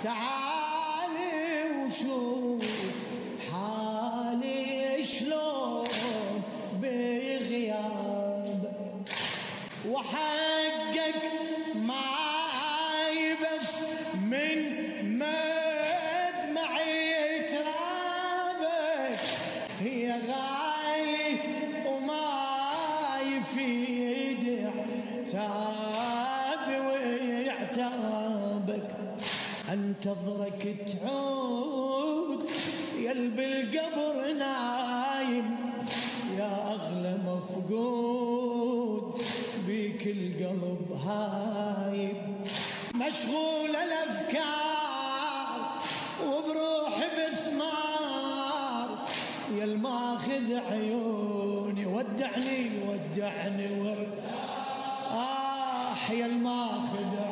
تعالي وشوف حالي شلون بغيابك، وحقك معاي بس من مدمعي ترابك، هي غايب وما يفيد عتابي وعتابك. انتظرك تعود يا قلب القبر نايم، يا اغلى مفقود بيك القلب هايم، مشغول الافكار وبروحي بسمار، يا الماخذ عيوني ودعني ودعني يا الماخذ